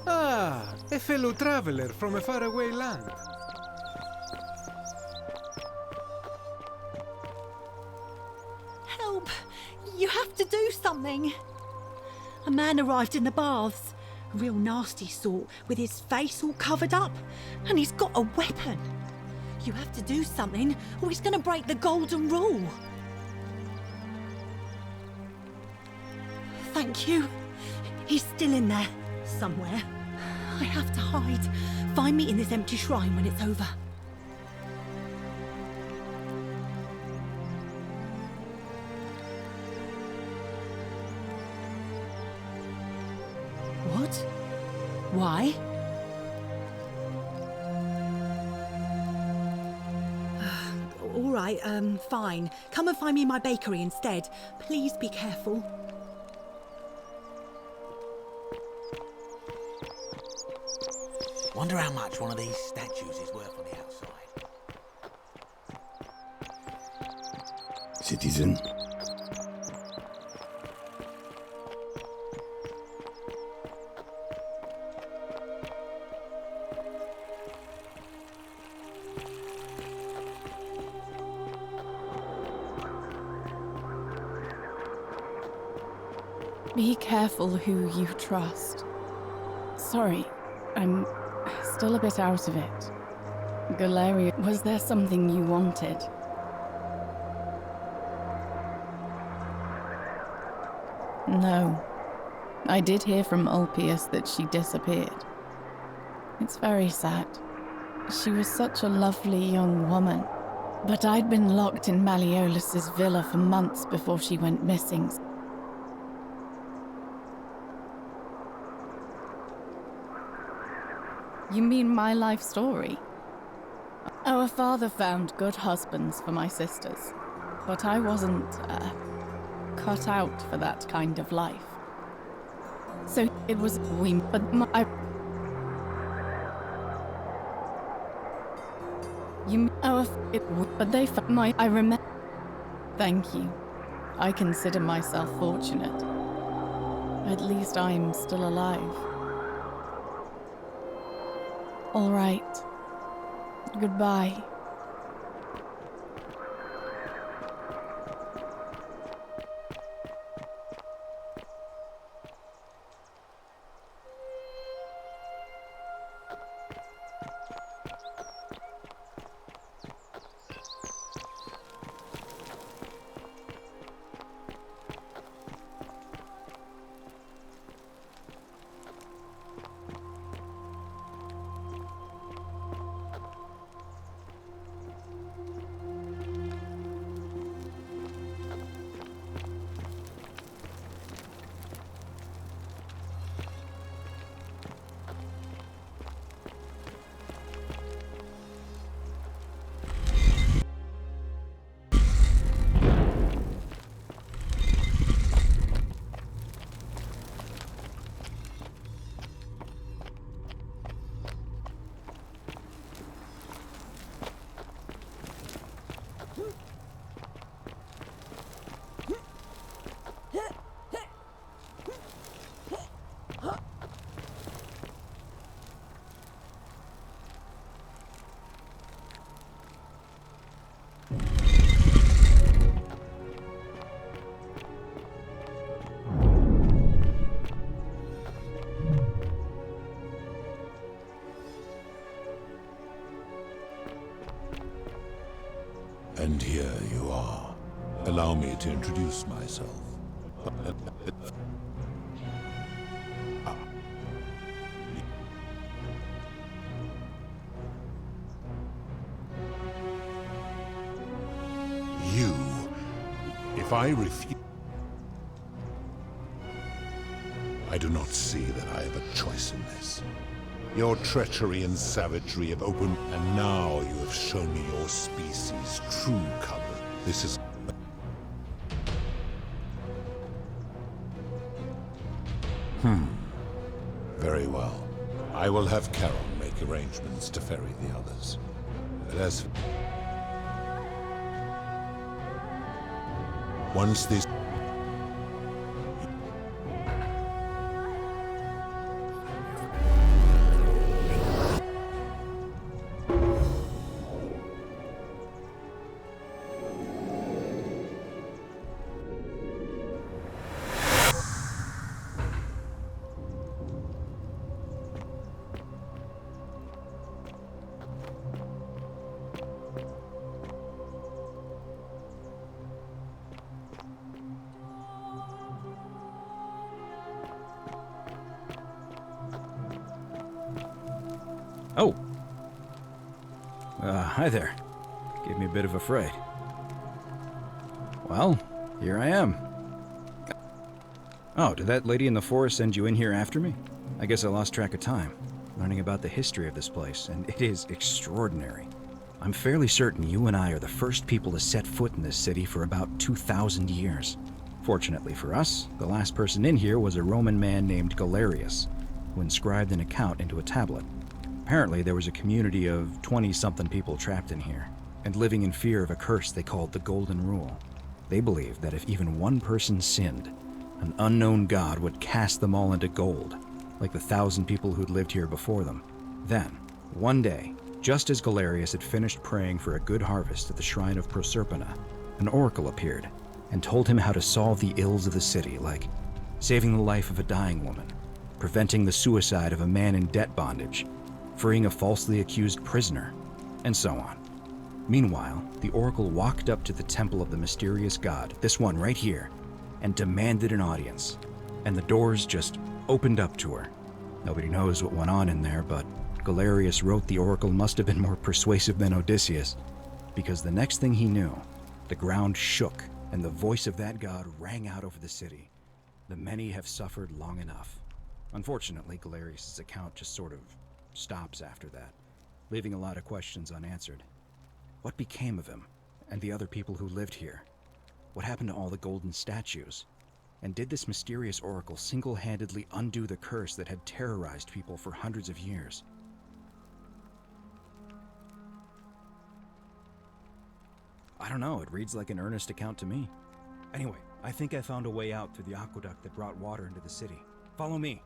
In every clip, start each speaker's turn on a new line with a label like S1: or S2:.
S1: Ah, a fellow traveler from a faraway land.
S2: Help! You have to do something! A man arrived in the baths. A real nasty sort, with his face all covered up. And he's got a weapon. You have to do something, or he's going to break the golden rule. Thank you. He's still in there, somewhere. I have to hide. Find me in this empty shrine when it's over. What? Why? All right, fine. Come and find me in my bakery instead. Please be careful.
S3: Wonder how much one of these statues is worth on the outside.
S4: Citizen.
S5: Be careful who you trust. Sorry, I'm still a bit out of it. Galeria, was there something you wanted? No. I did hear from Ulpius that she disappeared. It's very sad. She was such a lovely young woman. But I'd been locked in Malleolus's villa for months before she went missing. You mean my life story? Our father found good husbands for my sisters, but I wasn't, cut out for that kind of life. So it was I remember. Thank you. I consider myself fortunate. At least I'm still alive. All right. Goodbye.
S6: And here you are. Allow me to introduce myself. You, if I refuse... I do not see that I have a choice in this. Your treachery and savagery have opened, and now you have shown me your species' true color. This is... Very well. I will have Charon make arrangements to ferry the others. But as... Once these...
S4: Oh! Hi there. Gave me a bit of a fright. Well, here I am. Oh, did that lady in the forest send you in here after me? I guess I lost track of time, learning about the history of this place, and it is extraordinary. I'm fairly certain you and I are the first people to set foot in this city for about 2,000 years. Fortunately for us, the last person in here was a Roman man named Galerius, who inscribed an account into a tablet. Apparently, there was a community of 20-something people trapped in here, and living in fear of a curse they called the Golden Rule. They believed that if even one person sinned, an unknown god would cast them all into gold, like the 1,000 people who'd lived here before them. Then, one day, just as Galerius had finished praying for a good harvest at the shrine of Proserpina, an oracle appeared and told him how to solve the ills of the city, like saving the life of a dying woman, preventing the suicide of a man in debt bondage, freeing a falsely accused prisoner, and so on. Meanwhile, the oracle walked up to the temple of the mysterious god, this one right here, and demanded an audience, and the doors just opened up to her. Nobody knows what went on in there, but Galerius wrote the oracle must have been more persuasive than Odysseus, because the next thing he knew, the ground shook and the voice of that god rang out over the city. The many have suffered long enough. Unfortunately, Galerius' account just sort of stops after that, leaving a lot of questions unanswered. What became of him and the other people who lived here? What happened to all the golden statues? And did this mysterious oracle single-handedly undo the curse that had terrorized people for hundreds of years? I don't know, it reads like an earnest account to me. Anyway, I think I found a way out through the aqueduct that brought water into the city. Follow me.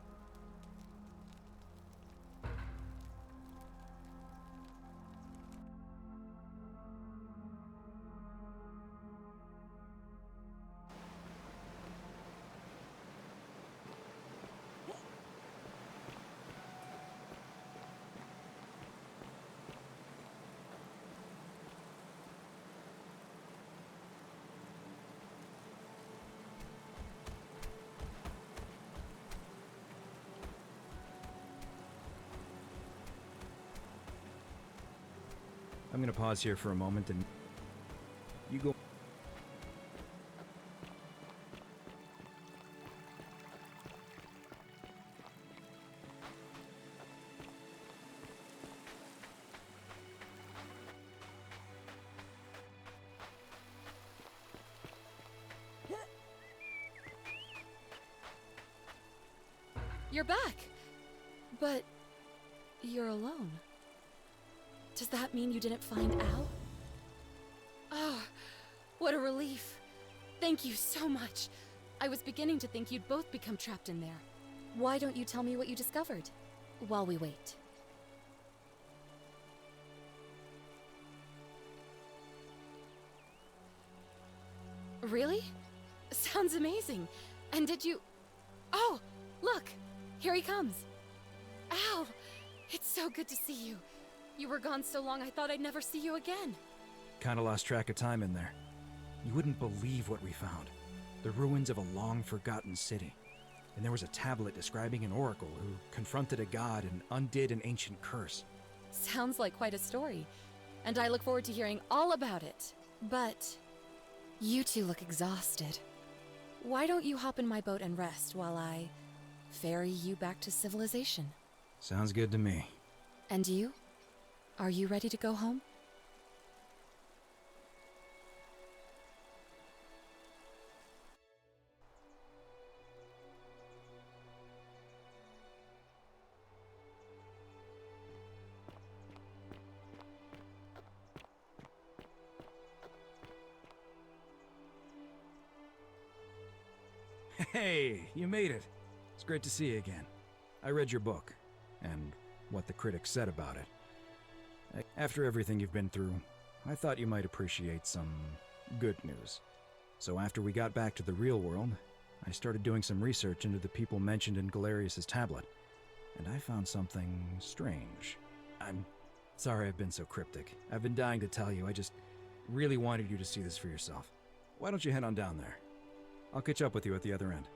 S4: I'm gonna pause here for a moment and you go.
S7: You're back, but you're alone. Does that mean you didn't find Al? Oh, what a relief. Thank you so much. I was beginning to think you'd both become trapped in there. Why don't you tell me what you discovered while we wait? Really? Sounds amazing. And did you... Oh, look! Here he comes. Al! It's so good to see you. You were gone so long I thought I'd never see you again.
S4: Kinda lost track of time in there. You wouldn't believe what we found. The ruins of a long-forgotten city. And there was a tablet describing an oracle who confronted a god and undid an ancient curse.
S7: Sounds like quite a story. And I look forward to hearing all about it. But you two look exhausted. Why don't you hop in my boat and rest while I ferry you back to civilization?
S4: Sounds good to me.
S7: And you? Are you ready to go home?
S4: Hey, you made it. It's great to see you again. I read your book, and what the critics said about it. After everything you've been through, I thought you might appreciate some good news. So after we got back to the real world, I started doing some research into the people mentioned in Galerius' tablet, and I found something strange. I'm sorry I've been so cryptic. I've been dying to tell you, I just really wanted you to see this for yourself. Why don't you head on down there? I'll catch up with you at the other end.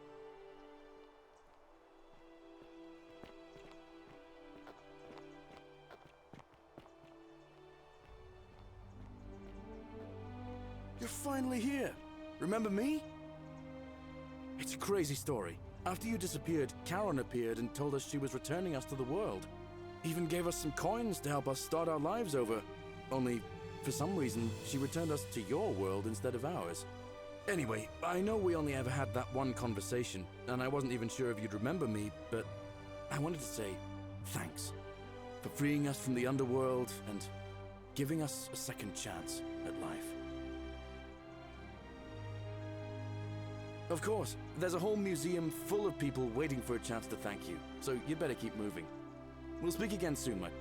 S8: finally here. Remember me? It's a crazy story. After you disappeared, Charon appeared and told us she was returning us to the world. Even gave us some coins to help us start our lives over. Only, for some reason, she returned us to your world instead of ours. Anyway, I know we only ever had that one conversation, and I wasn't even sure if you'd remember me, but I wanted to say thanks for freeing us from the underworld and giving us a second chance at life. Of course, there's a whole museum full of people waiting for a chance to thank you, so you better keep moving. We'll speak again soon, mate.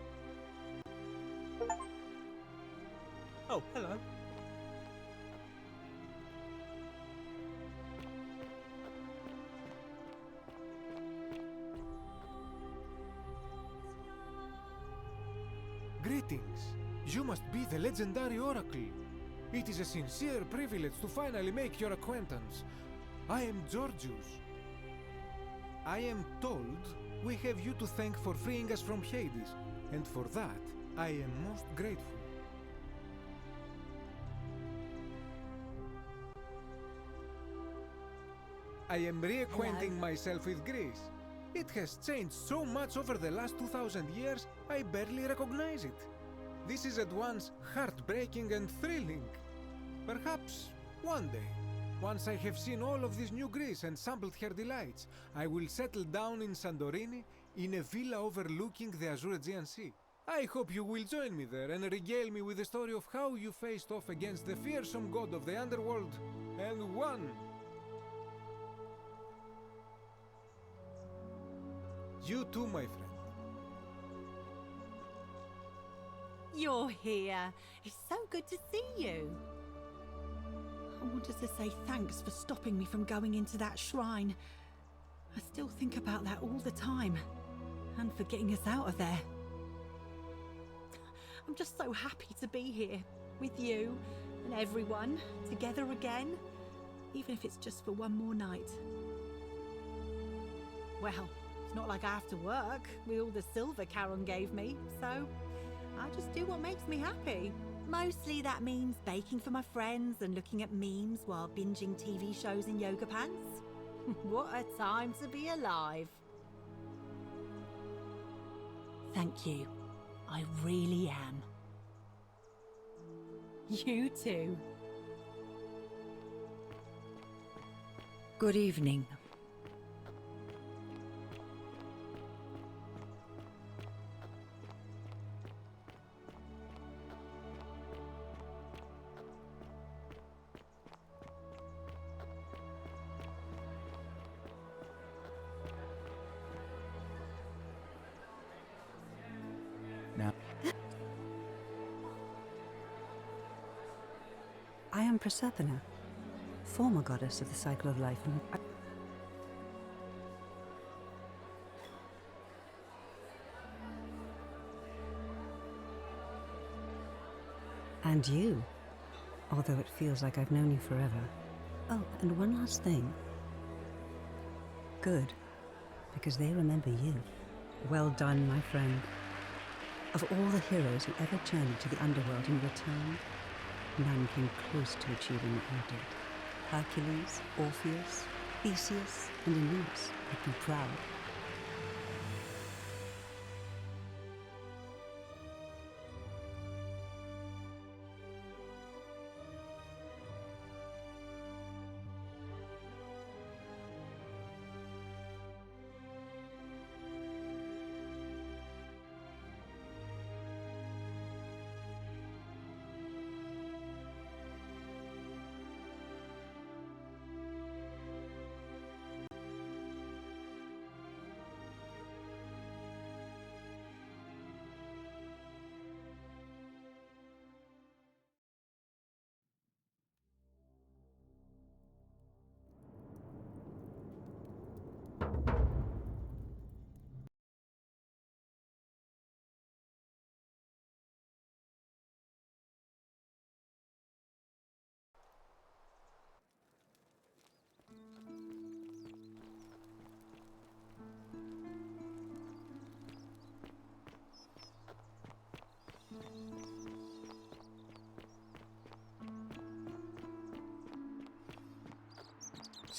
S1: Oh, hello. Greetings. You must be the legendary Oracle. It is a sincere privilege to finally make your acquaintance. I am Georgius. I am told we have you to thank for freeing us from Hades, and for that, I am most grateful. I am reacquainting myself with Greece. It has changed so much over the last 2,000 years, I barely recognize it. This is at once heartbreaking and thrilling. Perhaps one day, once I have seen all of this new Greece and sampled her delights, I will settle down in Santorini in a villa overlooking the Azure Aegean Sea. I hope you will join me there and regale me with the story of how you faced off against the fearsome god of the underworld and won. You too, my friend.
S2: You're here. It's so good to see you. I wanted to say thanks for stopping me from going into that shrine. I still think about that all the time. And for getting us out of there. I'm just so happy to be here. With you and everyone. Together again. Even if it's just for one more night. Well, it's not like I have to work with all the silver Charon gave me, so I just do what makes me happy. Mostly that means baking for my friends and looking at memes while binging TV shows in yoga pants. What a time to be alive. Thank you. I really am. You too. Good evening.
S4: Now,
S9: I am Proserpina, former goddess of the cycle of life, and you, although it feels like I've known you forever. Oh, and one last thing. Good, because they remember you. Well done, my friend. Of all the heroes who ever journeyed to the underworld and returned, none came close to achieving what you did. Hercules, Orpheus, Theseus, and Aeneas make me proud.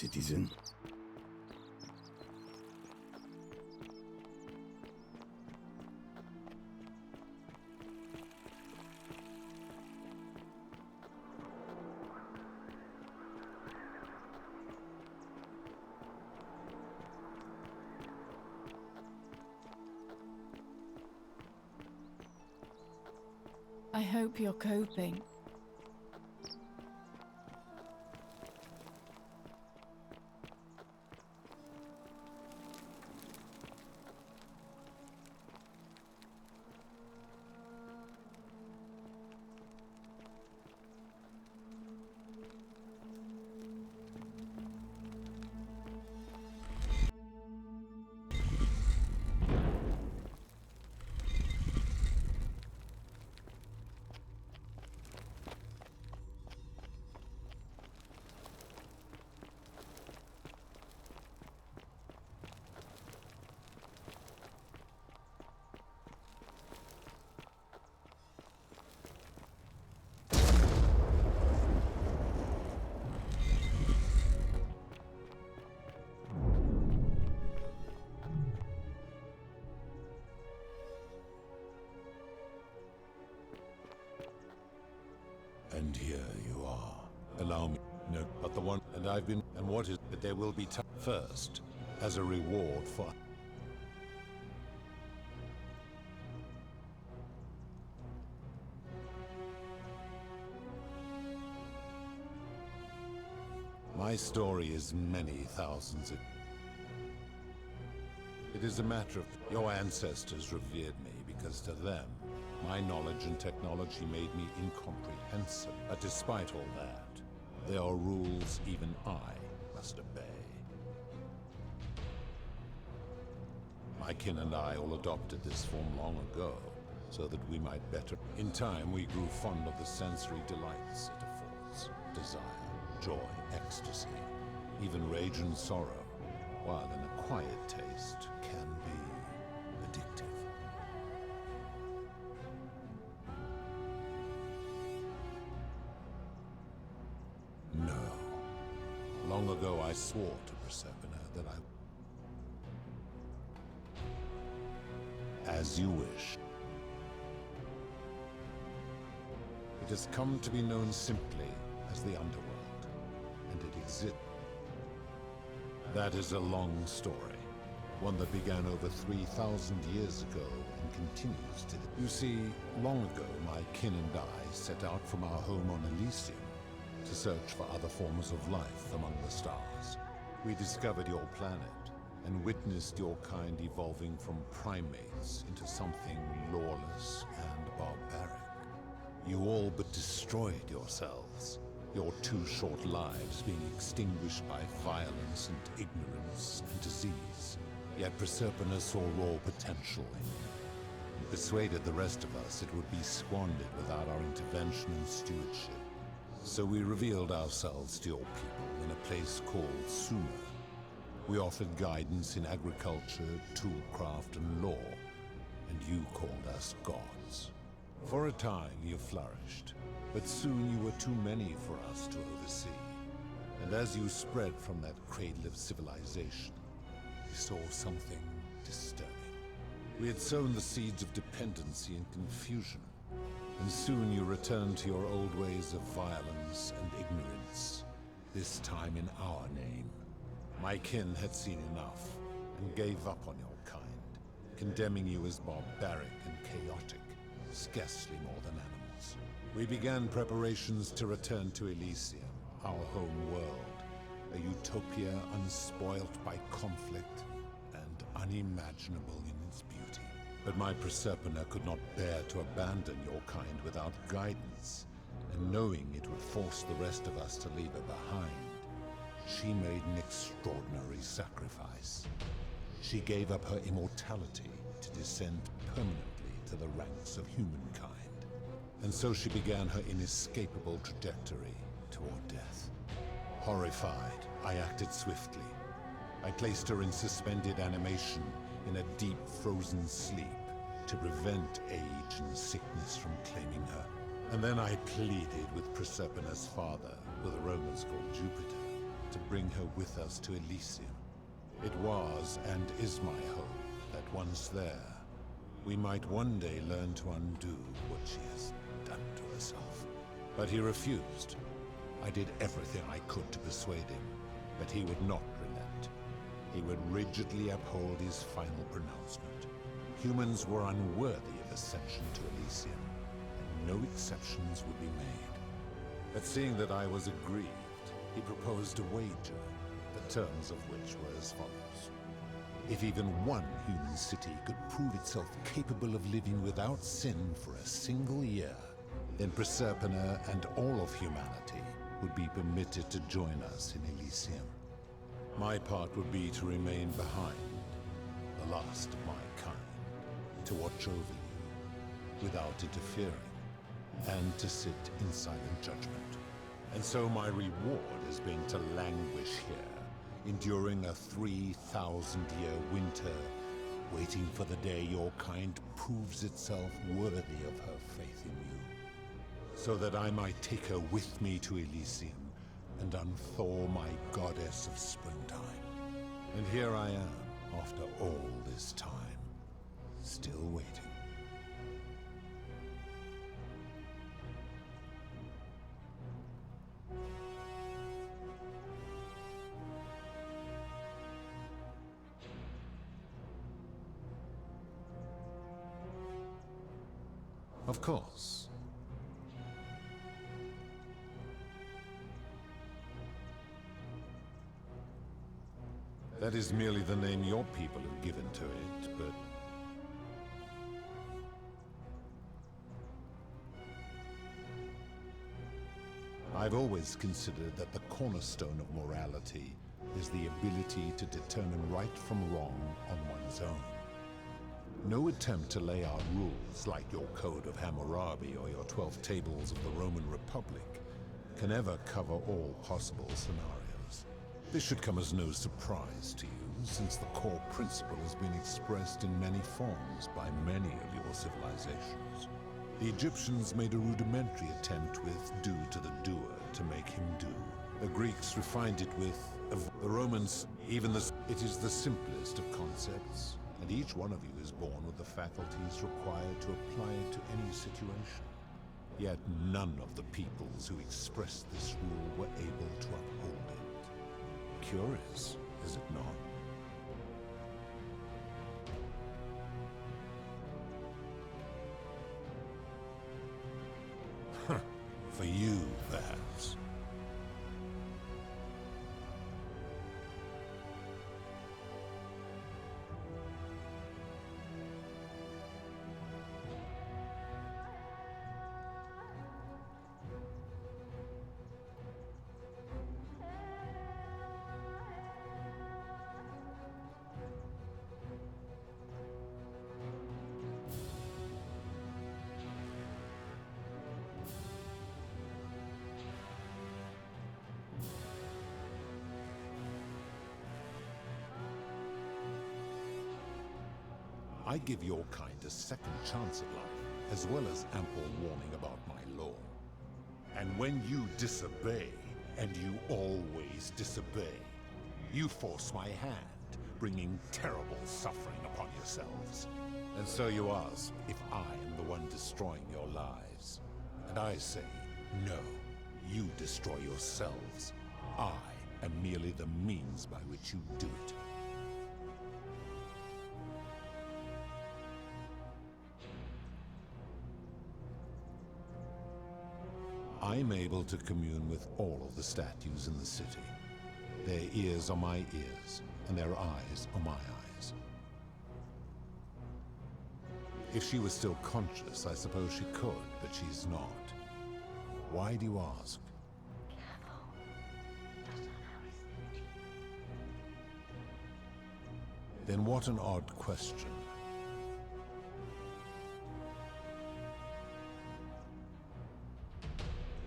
S10: citizen.
S5: I hope you're coping.
S6: And here you are. Allow me. No, but the one, and I've been, and what is, that there will be time first, as a reward for... My story is many thousands of... It is a matter of... Your ancestors revered me because to them, my knowledge and technology made me incomprehensible. But despite all that, there are rules even I must obey. My kin and I all adopted this form long ago, so that we might better... In time, we grew fond of the sensory delights it affords. Desire, joy, ecstasy, even rage and sorrow, while an acquired taste can be addictive. No. Long ago I swore to Persephone that I... As you wish. It has come to be known simply as the Underworld, and it exists. That is a long story, one that began over 3,000 years ago and continues to... You see, long ago my kin and I set out from our home on Elysium to search for other forms of life among the stars. We discovered your planet and witnessed your kind evolving from primates into something lawless and barbaric. You all but destroyed yourselves, your 2 short lives being extinguished by violence and ignorance and disease. Yet Persephone saw raw potential in you and persuaded the rest of us it would be squandered without our intervention and stewardship. So we revealed ourselves to your people in a place called Sumer. We offered guidance in agriculture, toolcraft, and law, and you called us gods. For a time you flourished, but soon you were too many for us to oversee. And as you spread from that cradle of civilization, we saw something disturbing. We had sown the seeds of dependency and confusion, and soon you returned to your old ways of violence and ignorance, this time in our name. My kin had seen enough, and gave up on your kind, condemning you as barbaric and chaotic, scarcely more than animals. We began preparations to return to Elysium, our home world, a utopia unspoilt by conflict and unimaginable in its beauty. But my Persephone could not bear to abandon your kind without guidance, and knowing it would force the rest of us to leave her behind, she made an extraordinary sacrifice. She gave up her immortality to descend permanently to the ranks of humankind. And so she began her inescapable trajectory toward death. Horrified, I acted swiftly. I placed her in suspended animation in a deep frozen sleep to prevent age and sickness from claiming her. And then I pleaded with Persephone's father, who the Romans called Jupiter, to bring her with us to Elysium. It was and is my hope that once there, we might one day learn to undo what she has done to herself. But he refused. I did everything I could to persuade him, but he would not relent. He would rigidly uphold his final pronouncement. Humans were unworthy of ascension to Elysium, and no exceptions would be made. But seeing that I was aggrieved, he proposed a wager, the terms of which were as follows. If even one human city could prove itself capable of living without sin for a single year, then Proserpina and all of humanity would be permitted to join us in Elysium. My part would be to remain behind, the last of my kind, to watch over you without interfering, and to sit in silent judgment. And so my reward has been to languish here, enduring a 3,000-year winter, waiting for the day your kind proves itself worthy of her faith in you, so that I might take her with me to Elysium and unthaw my goddess of springtime. And here I am, after all this time, still waiting. Of course. That is merely the name your people have given to it, but... I've always considered that the cornerstone of morality is the ability to determine right from wrong on one's own. No attempt to lay out rules like your Code of Hammurabi or your 12 Tables of the Roman Republic can ever cover all possible scenarios. This should come as no surprise to you, since the core principle has been expressed in many forms by many of your civilizations. The Egyptians made a rudimentary attempt with do to the doer to make him do. The Greeks refined it with the Romans, it is the simplest of concepts. And each one of you is born with the faculties required to apply it to any situation. Yet none of the peoples who expressed this rule were able to uphold it. Curious, is it not? For you, perhaps. I give your kind a second chance at life, as well as ample warning about my law. And when you disobey, and you always disobey, you force my hand, bringing terrible suffering upon yourselves. And so you ask if I am the one destroying your lives. And I say, no, you destroy yourselves. I am merely the means by which you do it. I'm able to commune with all of the statues in the city. Their ears are my ears, and their eyes are my eyes. If she was still conscious, I suppose she could, but she's not. Why do you ask? Then what an odd question.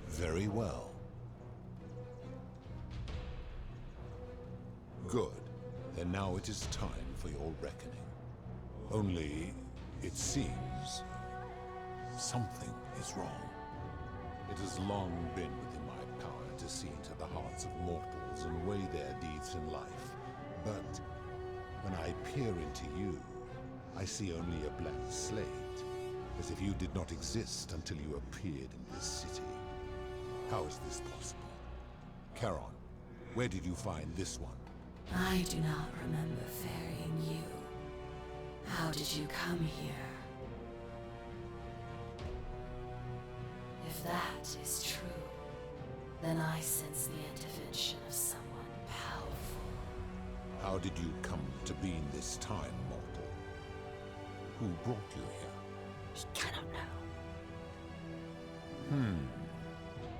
S6: Very well. Good. Then now it is time for your reckoning. Only, it seems, something is wrong. It has long been within my power to see into the hearts of mortals and weigh their deeds in life. But when I peer into you, I see only a blank slate, as if you did not exist until you appeared in this city. How is this possible? Charon, where did you find this one?
S10: I do not remember ferrying you. How did you come here? If that is true, then I sense the intervention of someone powerful.
S6: How did you come to be in this time, mortal? Who brought you here?
S10: We cannot know.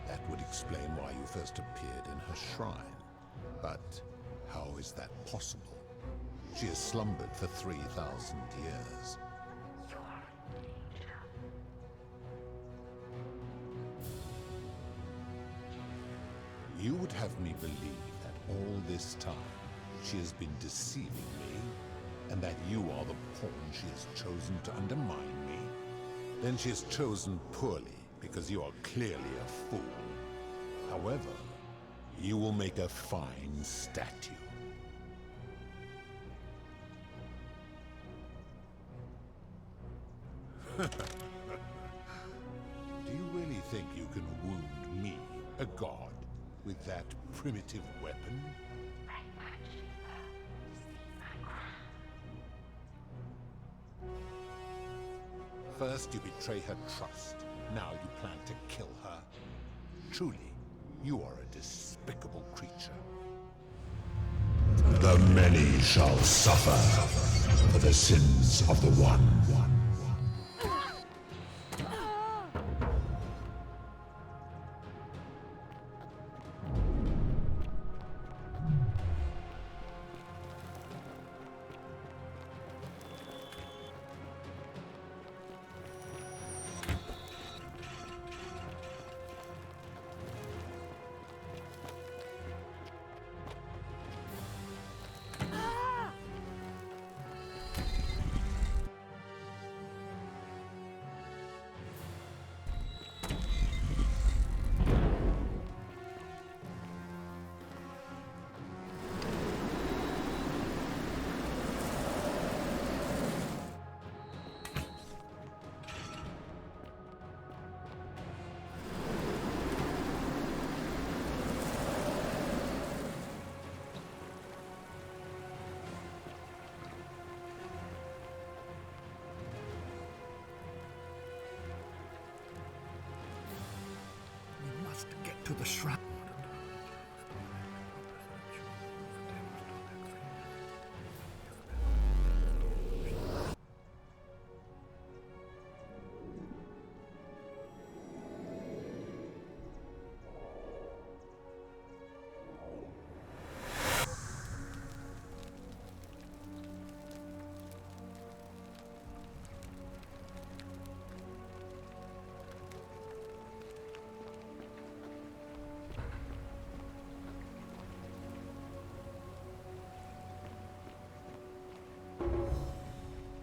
S6: That would explain why you first appeared in her shrine. But how is that possible? She has slumbered for 3,000 years. You would have me believe that all this time she has been deceiving me, and that you are the pawn she has chosen to undermine me? Then she has chosen poorly, because you are clearly a fool. However, you will make a fine statue. Do you really think you can wound me, a god, with that primitive weapon? First you betray her trust, now you plan to kill her. Truly, you are a despicable creature. The many shall suffer for the sins of the one.
S3: Get to the shrine.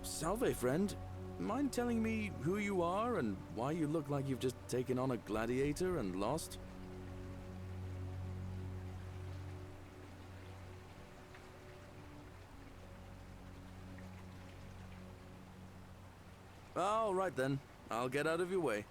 S8: Salve, friend. Mind telling me who you are and why you look like you've just taken on a gladiator and lost? All right then. I'll get out of your way.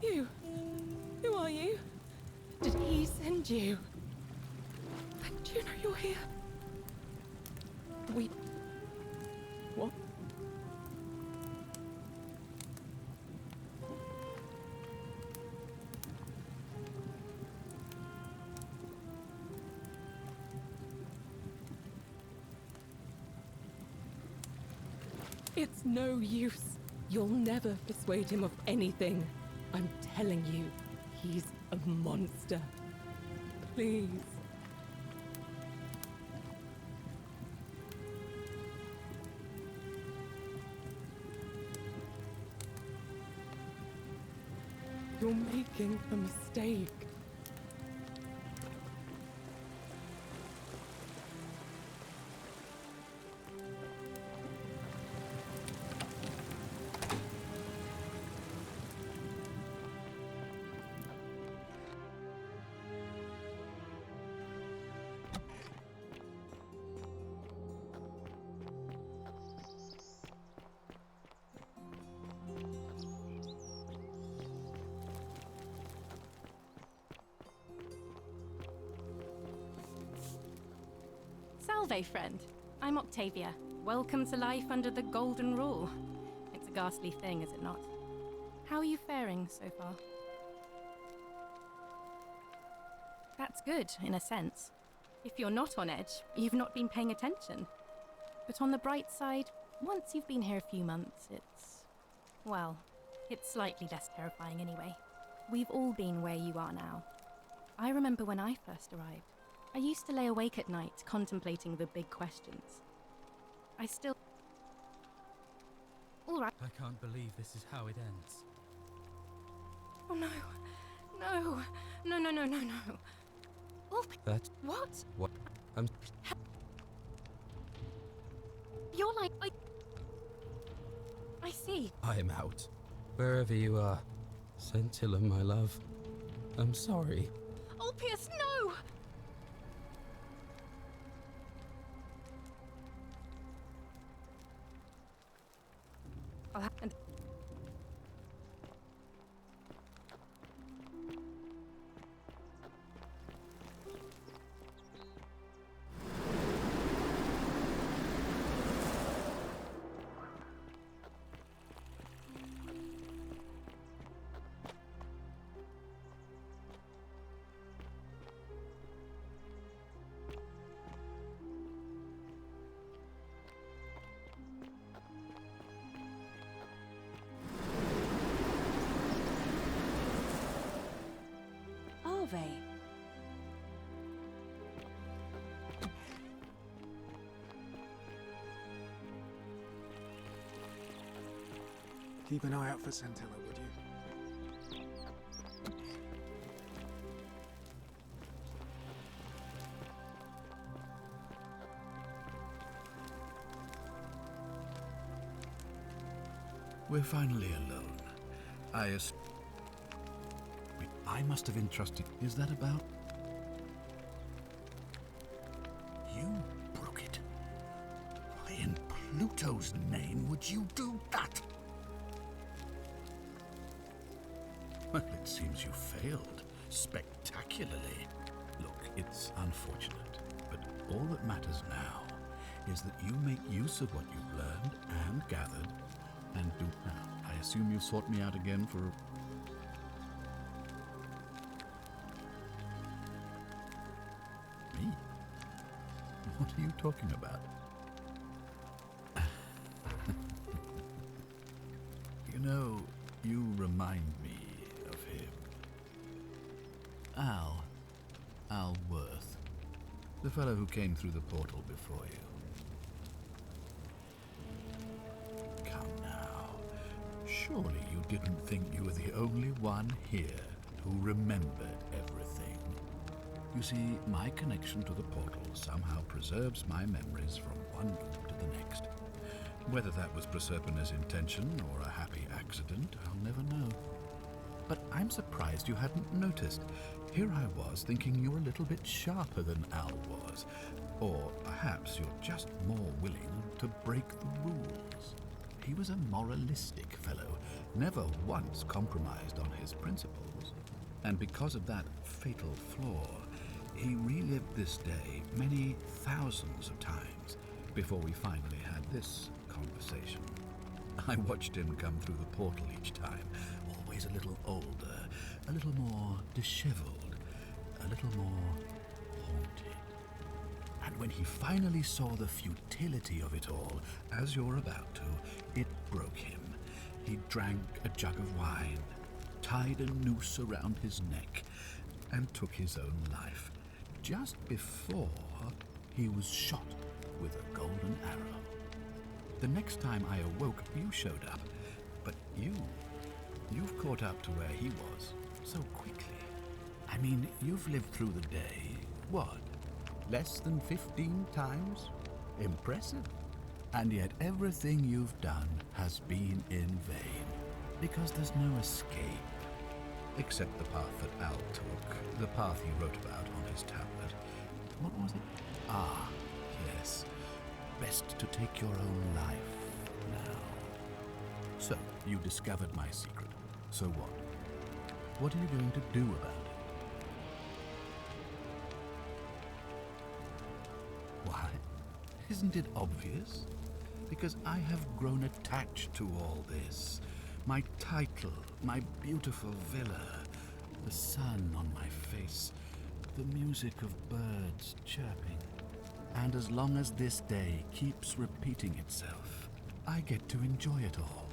S5: You? Who are you? Did he send you? Do you know you're here? What? It's no use. You'll never persuade him of anything. I'm telling you, he's a monster. Please. You're making a mistake.
S11: Salve, friend. I'm Octavia. Welcome to life under the Golden Rule. It's a ghastly thing, is it not? How are you faring so far? That's good, in a sense. If you're not on edge, you've not been paying attention. But on the bright side, once you've been here a few months, well, it's slightly less terrifying anyway. We've all been where you are now. I remember when I first arrived. I used to lay awake at night contemplating the big questions. I still... All right.
S12: I can't believe this is how it ends.
S11: Oh no. No. No, no, no, no, no. Oh,
S12: That...
S11: what?
S12: What? I'm...
S11: You're like... I see.
S12: I am out. Wherever you are. Scintilla, my love. I'm sorry.
S11: Ulpius, no! I'll have to...
S2: Ave.
S1: Keep an eye out for Scintilla, would you?
S13: We're finally alone. I must have entrusted... Is that about? You broke it. Why in Pluto's name would you do that? Well, it seems you failed. Spectacularly. Look, it's unfortunate, but all that matters now is that you make use of what you've learned and gathered, and do now. I assume you sought me out again for a... Me? What are you talking about? You know, you remind me of him. Al Worth. The fellow who came through the portal before you. Come now. Surely you didn't think you were the only one here who remembered everything. You see, my connection to the portal somehow preserves my memories from one loop to the next. Whether that was Proserpina's intention or a happy accident, I'll never know. But I'm surprised you hadn't noticed. Here I was thinking you were a little bit sharper than Al was. Or perhaps you're just more willing to break the rules. He was a moralistic fellow, never once compromised on his principles. And because of that fatal flaw, he relived this day many thousands of times before we finally had this conversation. I watched him come through the portal each time, always a little older, a little more disheveled, a little more haunted. And when he finally saw the futility of it all, as you're about to, it broke him. He drank a jug of wine, tied a noose around his neck, and took his own life, just before he was shot with a golden arrow. The next time I awoke, you showed up, but you've caught up to where he was so quickly. I mean, you've lived through the day, what, less than 15 times? Impressive. And yet everything you've done has been in vain, because there's no escape. Except the path that Al took, the path he wrote about on his tablet. What was it? Ah, yes. Best to take your own life now. So, you discovered my secret. So what? What are you going to do about it? Why? Isn't it obvious? Because I have grown attached to all this. My title, my beautiful villa, the sun on my face, the music of birds chirping. And as long as this day keeps repeating itself, I get to enjoy it all,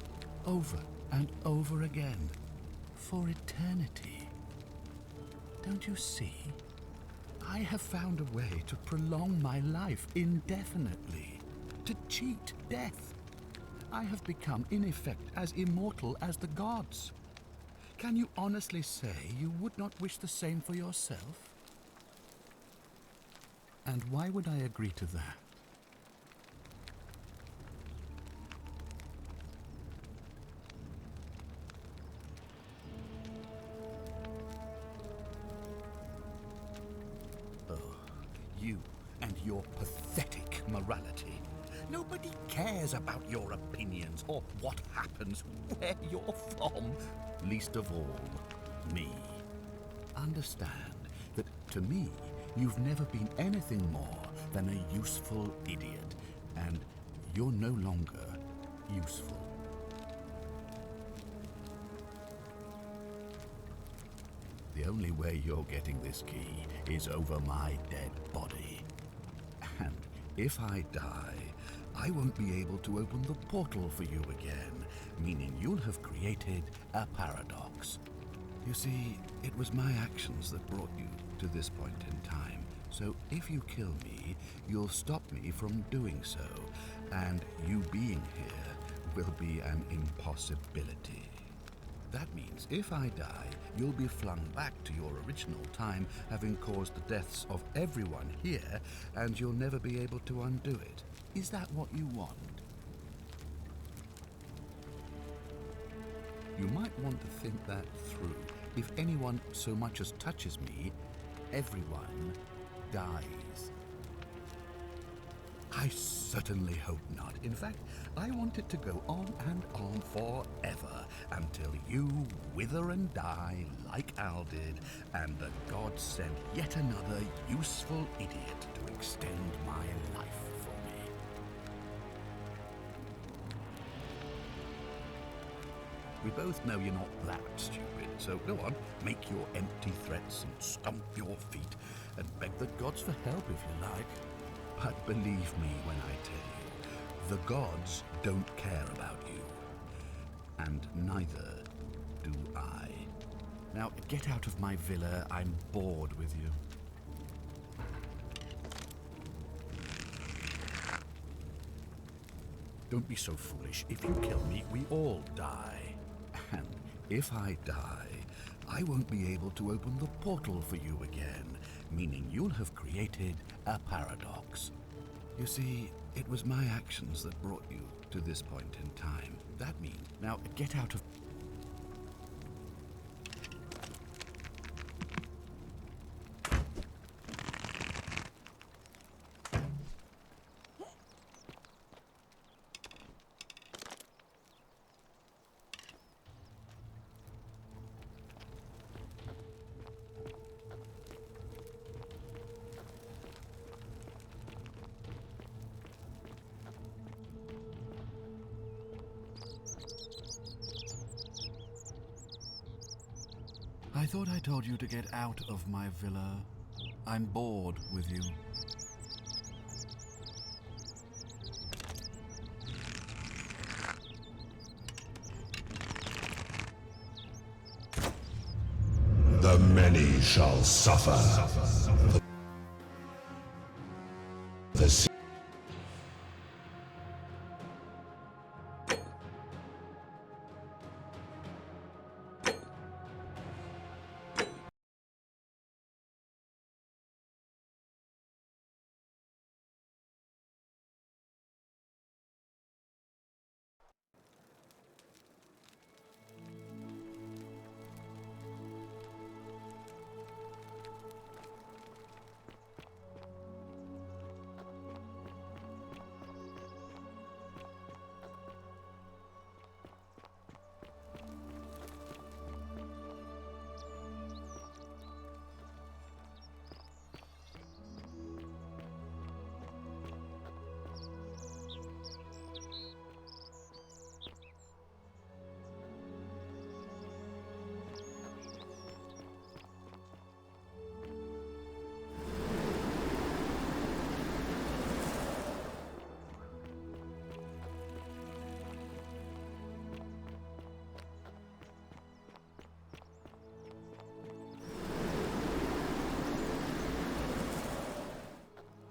S13: over and over again, for eternity. Don't you see? I have found a way to prolong my life indefinitely, to cheat death. I have become, in effect, as immortal as the gods. Can you honestly say you would not wish the same for yourself? And why would I agree to that? Oh, you and your pathetic morality. Nobody cares about your opinions or what happens, where you're from. Least of all, me. Understand that to me, you've never been anything more than a useful idiot, and you're no longer useful. The only way you're getting this key is over my dead body. And if I die, I won't be able to open the portal for you again, meaning you'll have created a paradox. You see, it was my actions that brought you to this point in time. So if you kill me, you'll stop me from doing so, and you being here will be an impossibility. That means if I die, you'll be flung back to your original time, having caused the deaths of everyone here, and you'll never be able to undo it. Is that what you want? You might want to think that through. If anyone so much as touches me, everyone dies. I certainly hope not. In fact, I want it to go on and on forever until you wither and die like Al did, and the gods send yet another useful idiot to extend my life for me. We both know you're not that stupid, so go on, make your empty threats and stomp your feet, and beg the gods for help if you like. But believe me when I tell you, the gods don't care about you. And neither do I. Now, get out of my villa. I'm bored with you. Don't be so foolish. If you kill me, we all die. And if I die, I won't be able to open the portal for you again, meaning you'll have created a paradox. You see, it was my actions that brought you to this point in time. That means, now get out of... I thought I told you to get out of my villa. I'm bored with you.
S6: The many shall suffer. The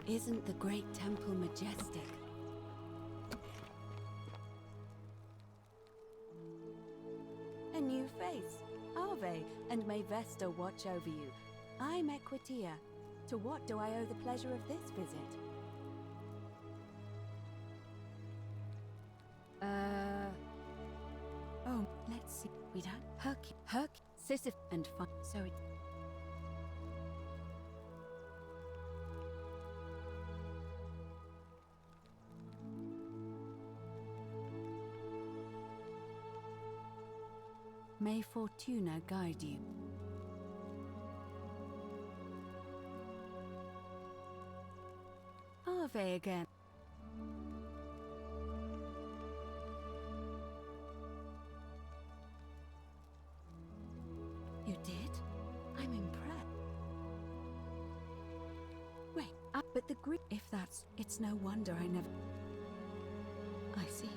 S10: Isn't the great temple majestic? A new face. Ave, and may Vesta watch over you. I'm Equitia. To what do I owe the pleasure of this visit? Oh, let's see. We don't... Herc, Sisyph, and fun. So it... May Fortuna guide you. Ave again. You did? I'm impressed. Wait, but the Greek... If that's... It's no wonder I never... I see.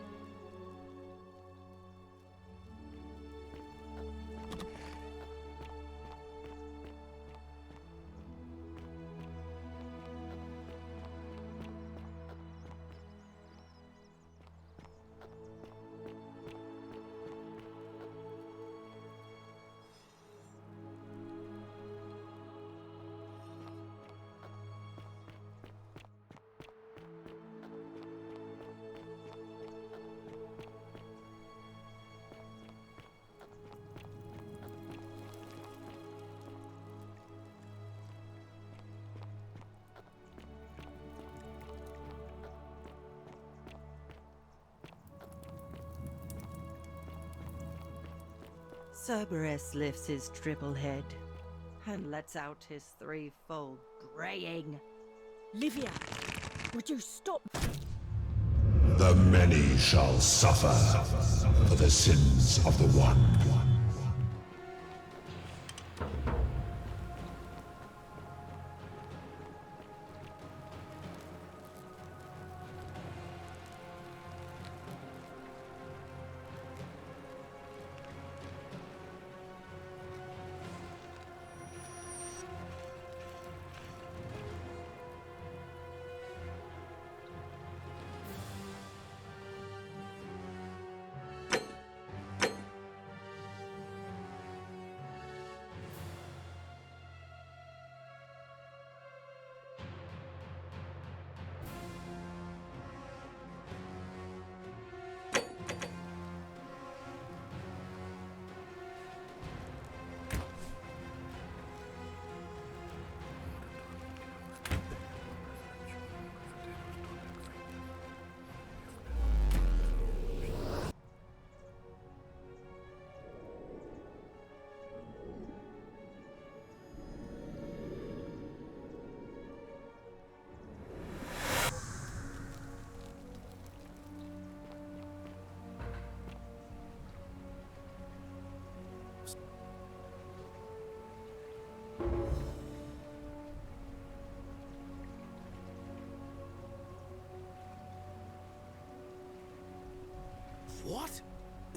S14: Cerberus lifts his triple head and lets out his threefold braying.
S2: Livia, would you stop?
S6: The many shall suffer for the sins of the one.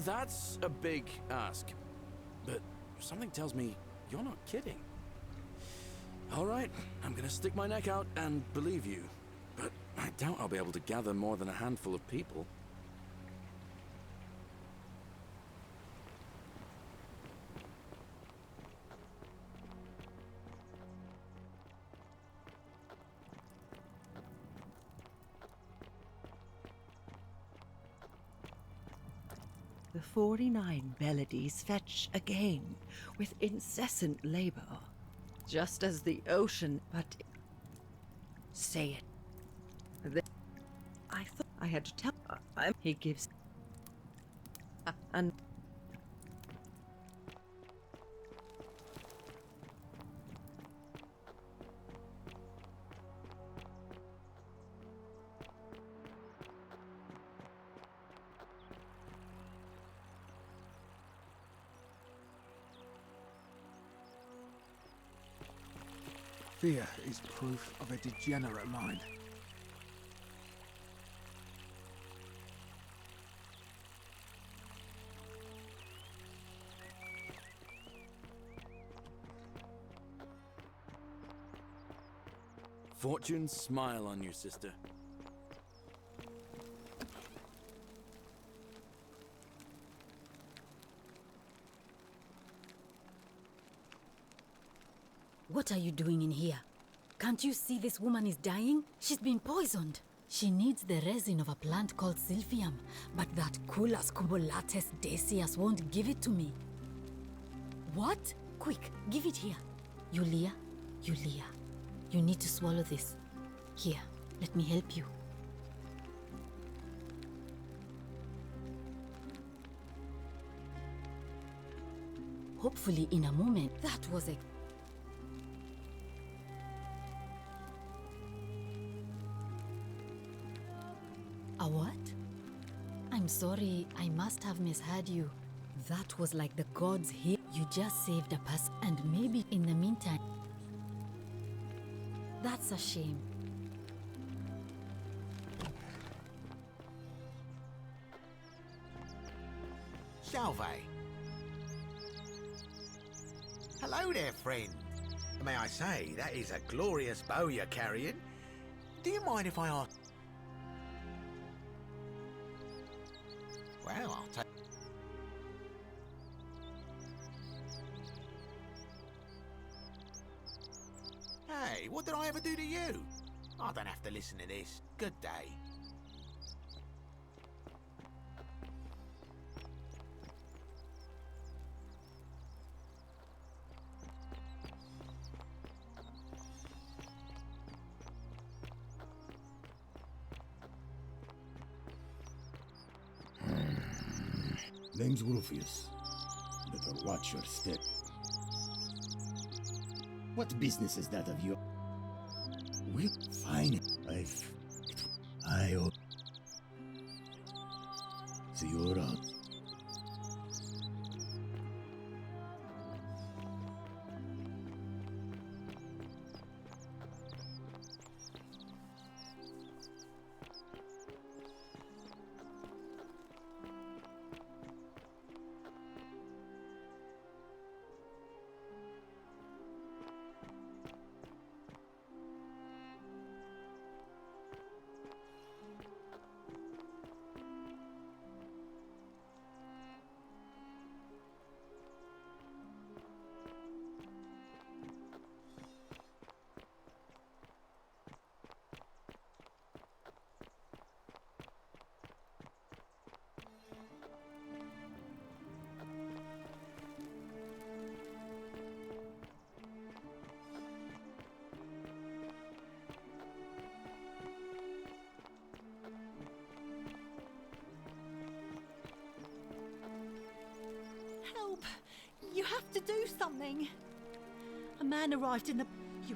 S8: That's a big ask. But something tells me you're not kidding. All right, I'm gonna stick my neck out and believe you. But I doubt I'll be able to gather more than a handful of people.
S14: The 49 melodies fetch again with incessant labor, just as the ocean, but say it. I thought I had to tell. He gives. And.
S15: Fear is proof of a degenerate mind.
S8: Fortune smile on you, sister.
S16: What are you doing in here? Can't you see this woman is dying? She's been poisoned. She needs the resin of a plant called Sylphium, but that Culus cubulatus decius won't give it to me. What? Quick, give it here. Yulia, you need to swallow this. Here, let me help you. Hopefully in a moment. That was a... A what? I'm sorry, I must have misheard you. That was like the gods here. You just saved a person, and maybe in the meantime... That's a shame.
S3: Salve. Hello there, friend. May I say, that is a glorious bow you're carrying. Do you mind if I ask? Well, I'll take... Hey, what did I ever do to you? I don't have to listen to this. Good day.
S17: Name's Rufius. Better watch your step. What business is that of yours? We'll find it. I owe. See you around.
S2: Help! You have to do something. A man arrived in the... You...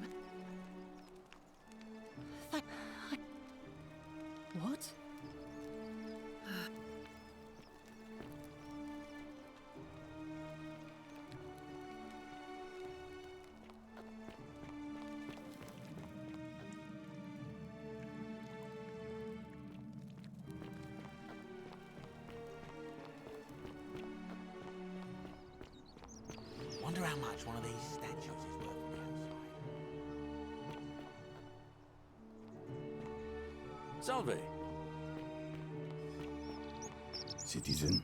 S2: What?
S3: how much one of these statues is worth on the outside.
S8: Salve.
S17: Citizen.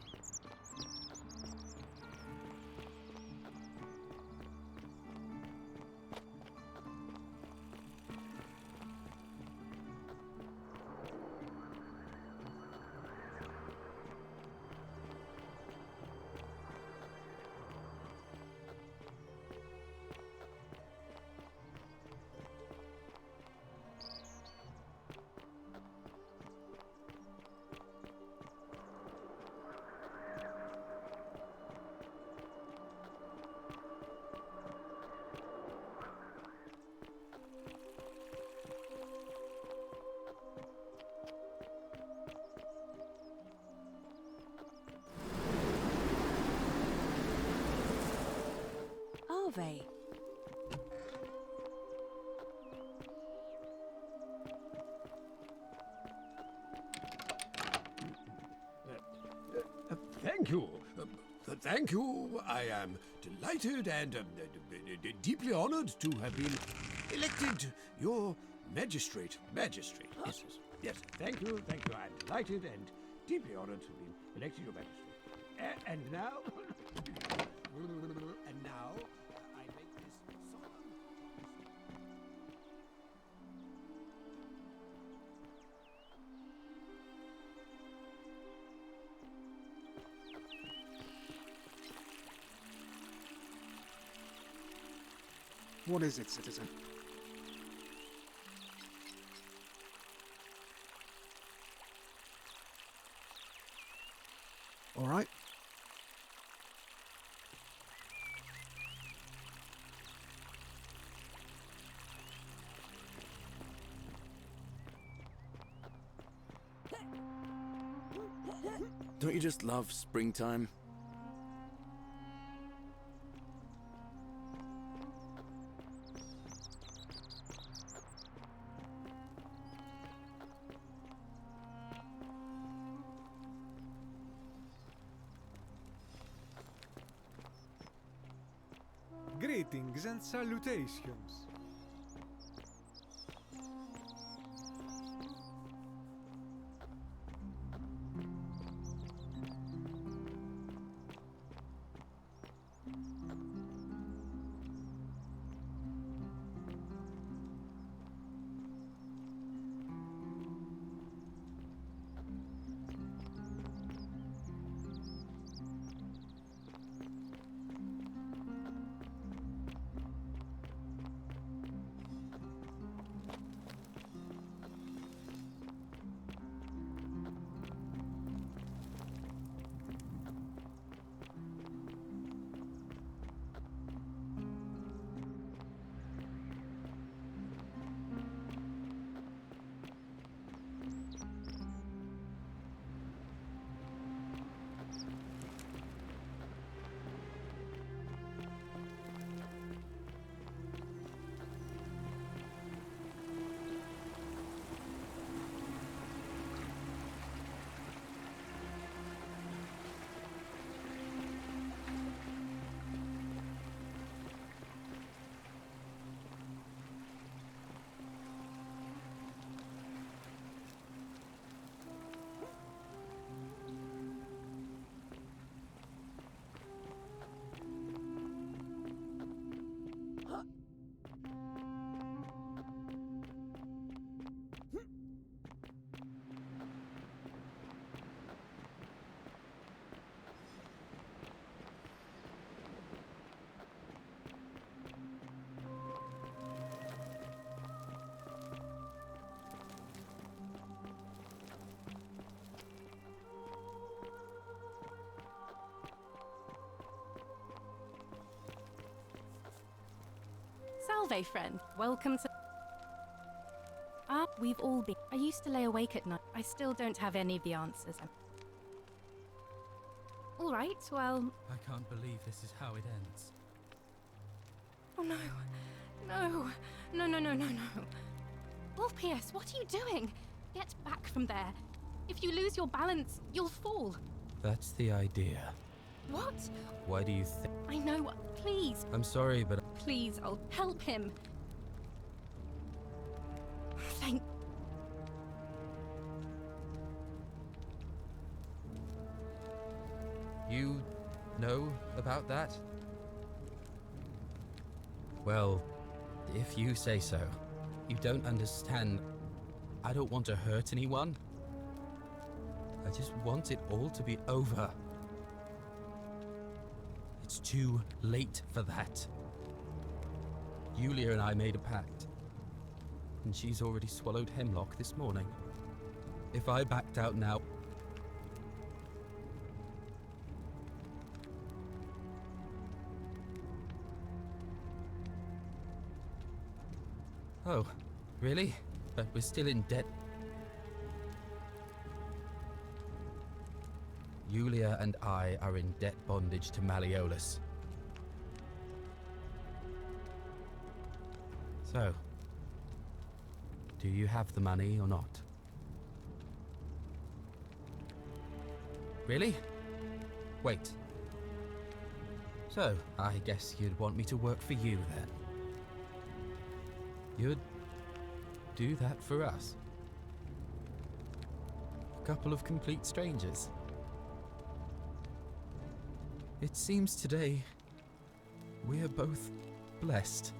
S10: Ave.
S18: Thank you. Thank you. I am delighted and deeply honored to have been elected your magistrate. Magistrate. Yes, yes. Yes. Thank you. Thank you. I'm delighted and deeply honored to have been elected your magistrate. And now, I make this solemn.
S15: What is it, citizen? All right.
S8: Don't you just love springtime?
S1: Greetings and salutations.
S11: Salve, friend. Welcome to... we've all been... I used to lay awake at night. I still don't have any of the answers. All right, well...
S12: I can't believe this is how it ends.
S11: Oh, no. No. No, no, no, no, no. Ulpius, what are you doing? Get back from there. If you lose your balance, you'll fall.
S12: That's the idea.
S11: What?
S12: Why do you think?
S11: I know. Please.
S12: I'm sorry, but
S11: Please, I'll help him. Thank.
S12: you know about that? Well, if you say so. You don't understand. I don't want to hurt anyone. I just want it all to be over. It's too late for that. Yulia and I made a pact, and she's already swallowed hemlock this morning. If I backed out now... Oh, really? But we're still in debt. Yulia and I are in debt bondage to Malleolus. So, do you have the money or not? Really? Wait. So, I guess you'd want me to work for you then. You'd do that for us? A couple of complete strangers. It seems today we're both blessed.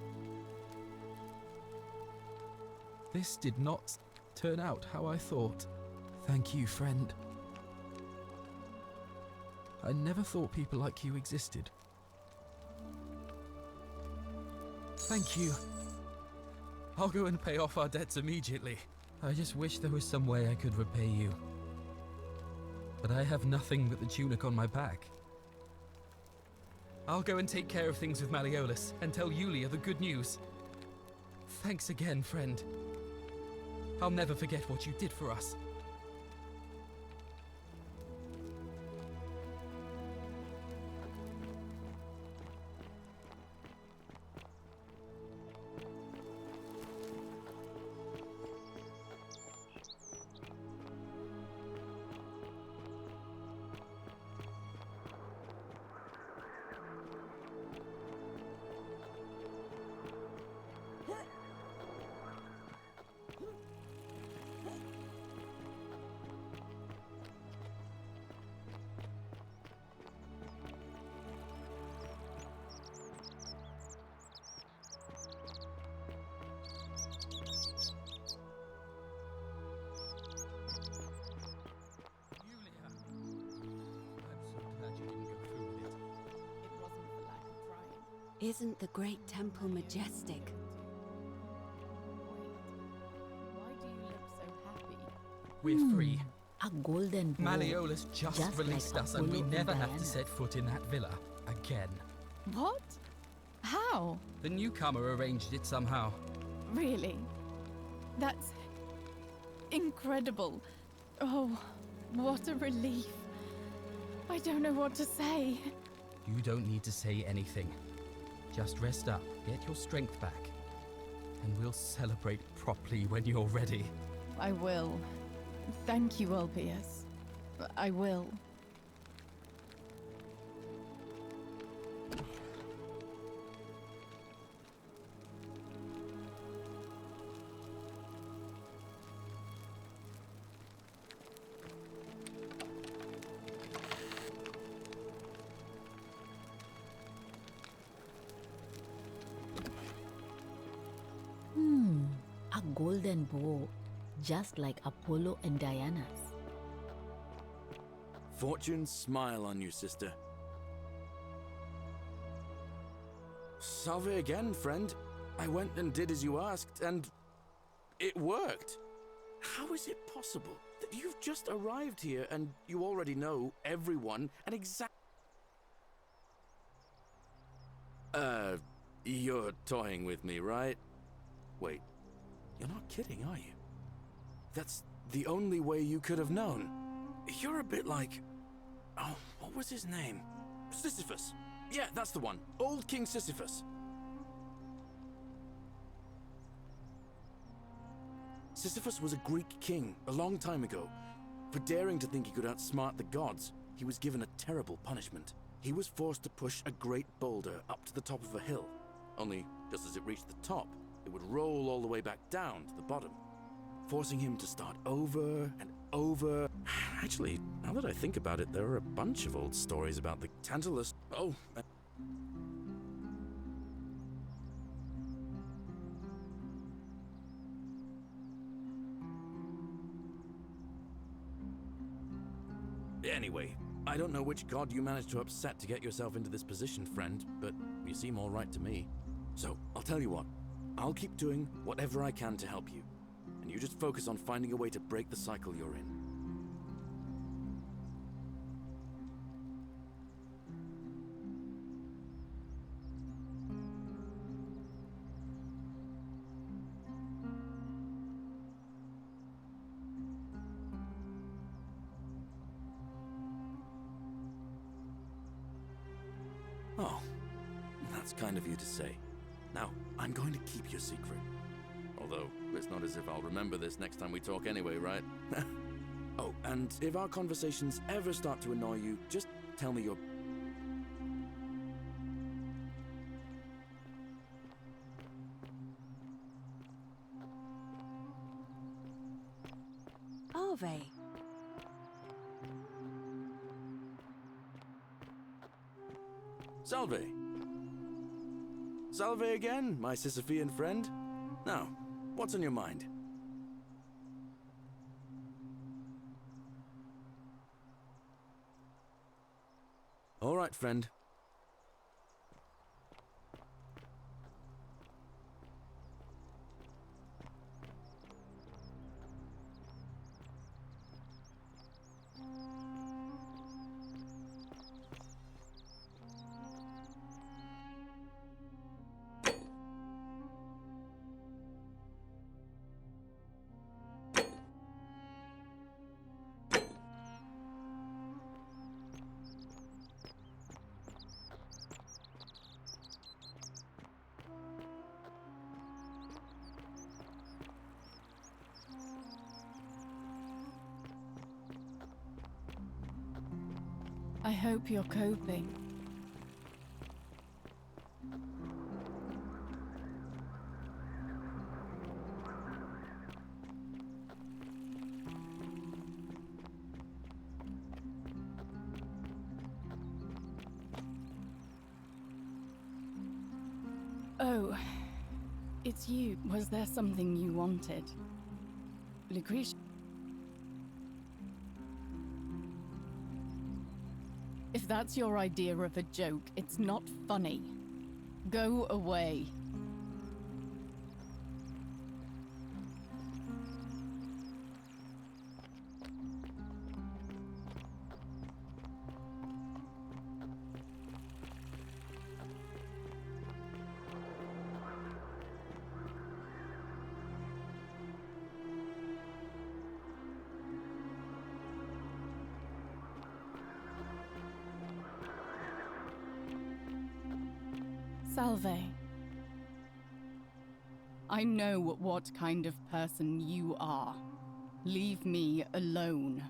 S12: This did not turn out how I thought. Thank you, friend. I never thought people like you existed. Thank you. I'll go and pay off our debts immediately. I just wish there was some way I could repay you. But I have nothing but the tunic on my back. I'll go and take care of things with Malleolus and tell Yulia the good news. Thanks again, friend. I'll never forget what you did for us.
S10: Isn't the great temple majestic?
S5: Why do you look so happy?
S12: We're free.
S16: A golden bowl.
S12: Malleolus just released
S16: like
S12: us and we
S16: Apollo
S12: never
S16: and
S12: have to
S16: Diana.
S12: set foot in that villa again.
S5: What? How?
S12: The newcomer arranged it somehow.
S5: Really? That's incredible. Oh, what a relief. I don't know what to say.
S12: You don't need to say anything. Just rest up, get your strength back, and we'll celebrate properly when you're ready.
S5: I will. Thank you, Ulpius. I will.
S16: A golden bow, just like Apollo and Diana's.
S8: Fortune's smile on you, sister. Salve again, friend. I went and did as you asked, and it worked. How is it possible that you've just arrived here and you already know everyone and you're toying with me, right? Wait, you're not kidding, are you? That's the only way you could have known. You're a bit like... Oh, what was his name? Sisyphus. Yeah, that's the one. Old King Sisyphus. Sisyphus was a Greek king a long time ago. For daring to think he could outsmart the gods, he was given a terrible punishment. he was forced to push a great boulder up to the top of a hill. Only, just as it reached the top, it would roll all the way back down to the bottom, forcing him to start over and over. Actually, now that I think about it, there are a bunch of old stories about the Tantalus. Oh. Anyway, I don't know which god you managed to upset to get yourself into this position, friend, but you seem all right to me. So, I'll tell you what. I'll keep doing whatever I can to help you. And you just focus on finding a way to break the cycle you're in. Oh, that's kind of you to say. Now, I'm going to keep your secret. Although, it's not as if I'll remember this next time we talk anyway, right? Oh, and if our conversations ever start to annoy you, just tell me your...
S10: Arve.
S8: Salve. Salve again, my Sisyphean friend. Now, what's on your mind? All right, friend.
S5: I hope you're coping. Oh, it's you. Was there something you wanted? Lucretia? If that's your idea of a joke, it's not funny. Go away. Salve. I know what kind of person you are. Leave me alone.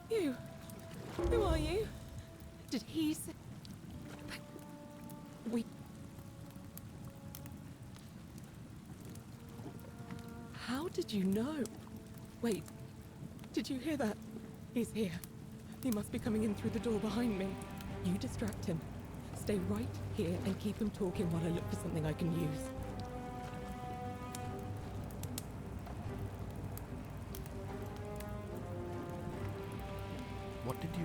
S7: You? Who are you? Did he say... We... How did you know? Wait,
S19: Did you hear that? He's here. He must be coming in through the door behind me. You distract him. Stay right here and keep him talking while I look for something I can use.
S8: What did you